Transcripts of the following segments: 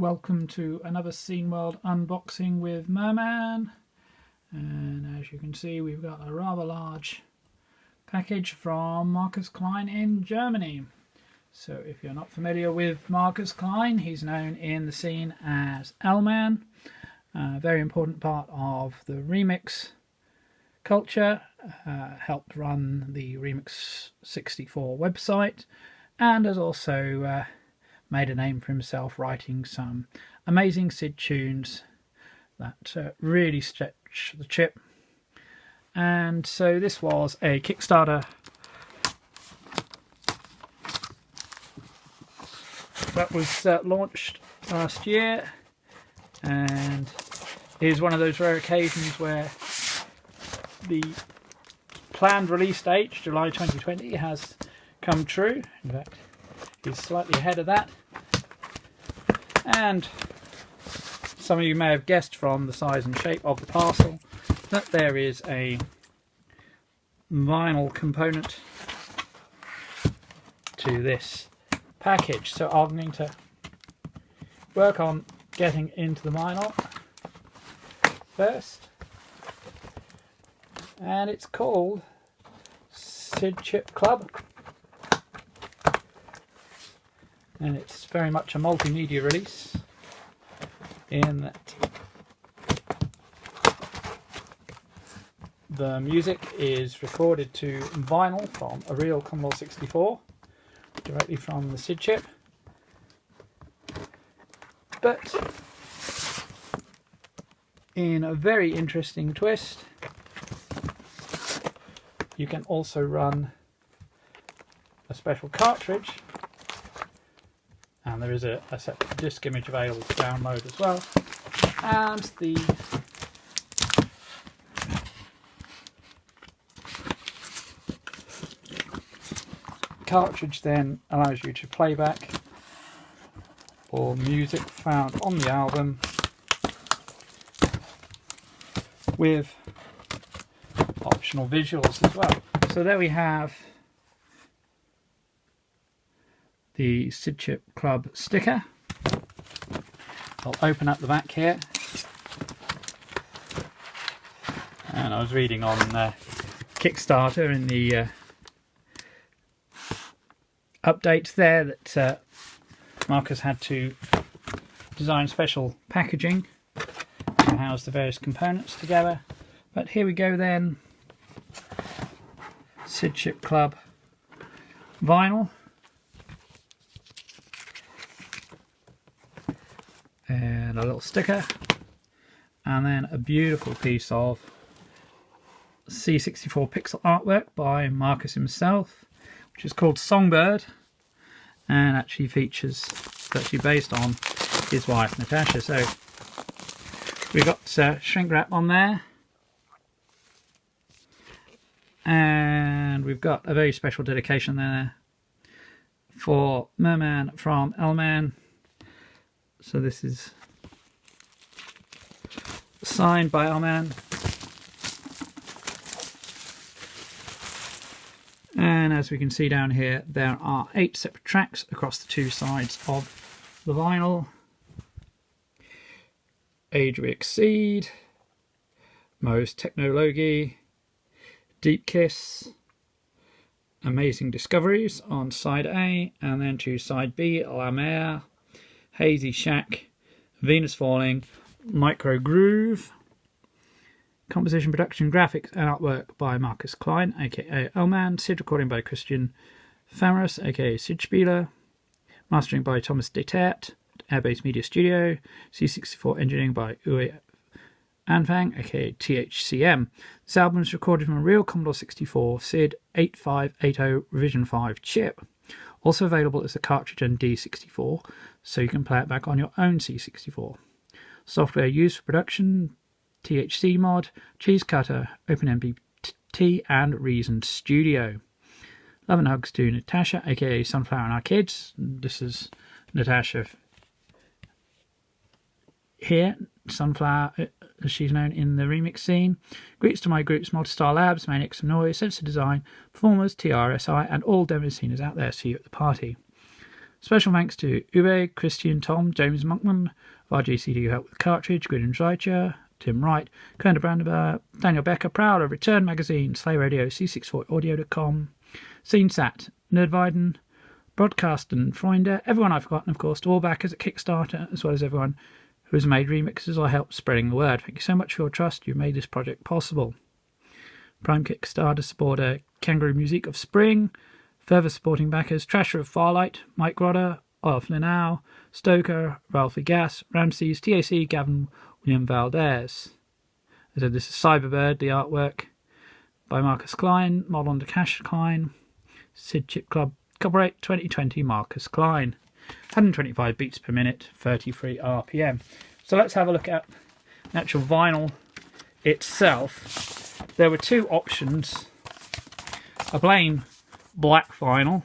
welcome to another Scene World unboxing with Merman. And as you can see, we've got a rather large package from Markus Klein in Germany. So if you're not familiar with Markus Klein, he's known in the scene as L-Man, a very important part of the remix culture, helped run the Remix 64 website, and has also made a name for himself writing some amazing SID tunes that really stretch the chip. And so this was a Kickstarter that was launched last year, and is one of those rare occasions where the planned release date, July 2020, has come true. In fact, he's slightly ahead of that. And some of you may have guessed from the size and shape of the parcel that there is a vinyl component to this package. So I'm going to work on getting into the vinyl first. And it's called SID Chip Club. And it's very much a multimedia release in that the music is recorded to vinyl from a real Commodore 64 directly from the SID chip, but in a very interesting twist, you can also run a special cartridge, and there is a separate disc image available to download as well. And the cartridge then allows you to play back all music found on the album with optional visuals as well. So there we have the SID Chip Club sticker. I'll open up the back here, and I was reading on Kickstarter in the updates there that Markus had to design special packaging to house the various components together. But here we go then, SID Chip Club vinyl. And a little sticker, and then a beautiful piece of C64 pixel artwork by Markus himself, which is called Songbird, and actually features, it's actually based on his wife Natasha. So we've got shrink wrap on there, and we've got a very special dedication there for Merman from L-Man. So this is signed by L-Man, and as we can see down here, there are 8 separate tracks across the 2 sides of the vinyl. Age We Exceed, Most Technology, Deep Kiss, Amazing Discoveries on side A, and then to side B, La Mer, Hazy Shack, Venus Falling, Micro Groove. Composition, production, graphics, and artwork by Markus Klein, aka L-Man. SID recording by Christian Famerus, aka SID Spieler. Mastering by Thomas Detert, Airbase Media Studio. C64 engineering by Uwe Anfang, aka THCM. This album is recorded from a real Commodore 64 SID 8580 Revision 5 chip. Also available as a cartridge and D64, so you can play it back on your own C64. Software used for production: THC Mod, Cheese Cutter, OpenMPT, and Reason Studio. Love and hugs to Natasha, aka Sunflower and Our Kids. This is Natasha here, Sunflower, as she's known in the remix scene. Greets to my groups, Multistar Labs, Manic Some Noise, Sensor Design, Performers, TRSI, and all demo sceners out there. See you at the party. Special thanks to Uwe, Christian, Tom, James Monkman of RGCD who helped with the cartridge, Gwydion Schreicher, Tim Wright, Kerner Brandenburg, Daniel Becker, Proud of Return Magazine, Slay Radio, C64audio.com, SceneSat, Nerdweiden, Broadcast and Freunde, everyone I've forgotten, of course, to all backers at Kickstarter, as well as everyone who has made remixes or helped spreading the word. Thank you so much for your trust. You've made this project possible. Prime Kickstarter supporter Kangaroo Music of Spring, further supporting backers Trasher of Farlight, Mike Rodder, Olaf Linau, Stoker, Ralphie Gass, Ramses, TAC, Gavin, William Valdez. I said this is Cyberbird, the artwork by Marcus Klein, model under Cash Klein, Sid Chip Club, copyright 2020 Marcus Klein. 125 beats per minute, 33 RPM. So let's have a look at the actual vinyl itself. There were two options. A plain black vinyl,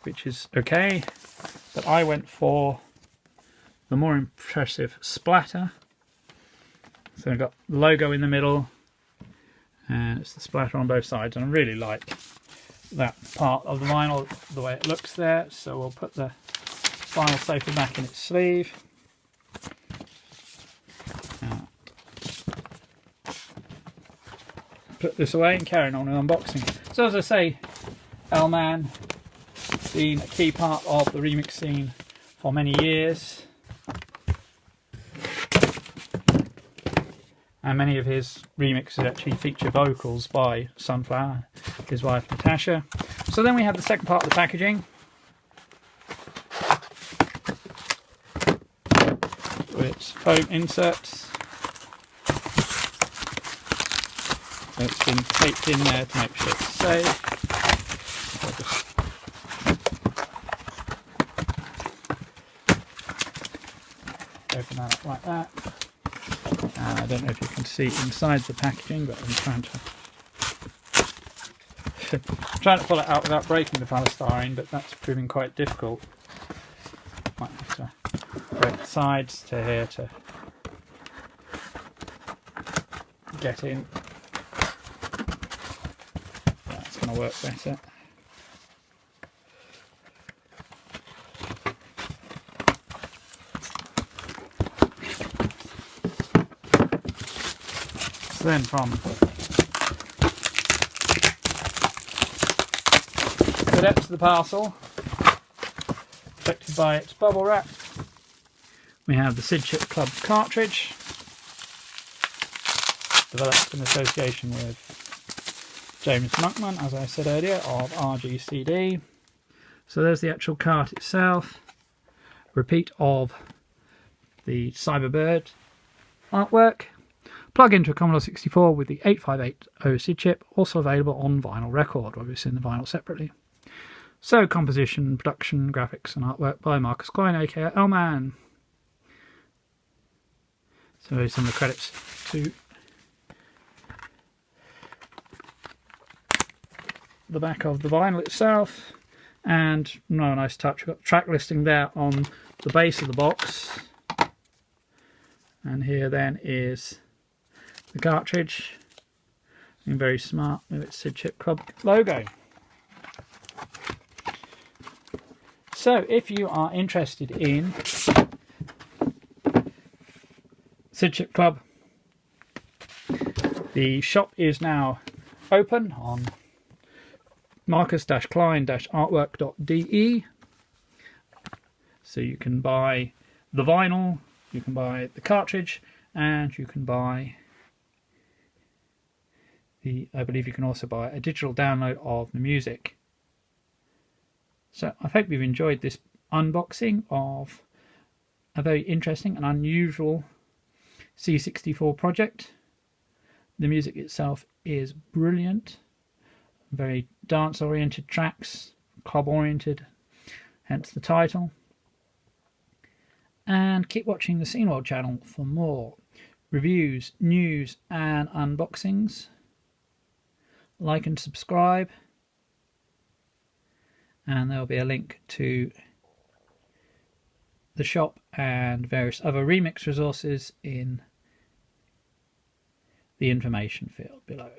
which is okay, but I went for the more impressive splatter. So I've got the logo in the middle, and it's the splatter on both sides, and I really like that part of the vinyl, the way it looks there. So we'll put the vinyl safely back in its sleeve. Put this away and carry on with unboxing. So as I say, L-Man, been a key part of the remix scene for many years. And many of his remixes actually feature vocals by Sunflower, his wife Natasha. So then we have the second part of the packaging, with its foam inserts. So it's been taped in there to make sure it's safe. I'll just open that up like that. I don't know if you can see inside the packaging, but I'm trying to pull it out without breaking the polystyrene, but that's proving quite difficult. Might have to break the sides to here to get in. That's going to work better. So then from the depths of the parcel, protected by its bubble wrap, we have the Sid Chip Club cartridge, developed in association with James Monkman, as I said earlier, of RGCD. So there's the actual cart itself, repeat of the Cyberbird artwork. Plug into a Commodore 64 with the 8580 SID chip, also available on vinyl record, obviously in the vinyl separately. So, composition, production, graphics and artwork by Marcus Klein, aka L-Man. So here's some of the credits to the back of the vinyl itself. And no nice touch, we've got track listing there on the base of the box. And here then is the cartridge, being very smart with its Sid Chip Club logo. So if you are interested in Sid Chip Club, the shop is now open on marcus-klein-artwork.de. So you can buy the vinyl, you can buy the cartridge, and you can buy I believe you can also buy a digital download of the music. So I hope you've enjoyed this unboxing of a very interesting and unusual C64 project. The music itself is brilliant, very dance oriented tracks, club oriented, hence the title. And keep watching the Scene World channel for more reviews, news and unboxings. Like and subscribe, and there'll be a link to the shop and various other remix resources in the information field below.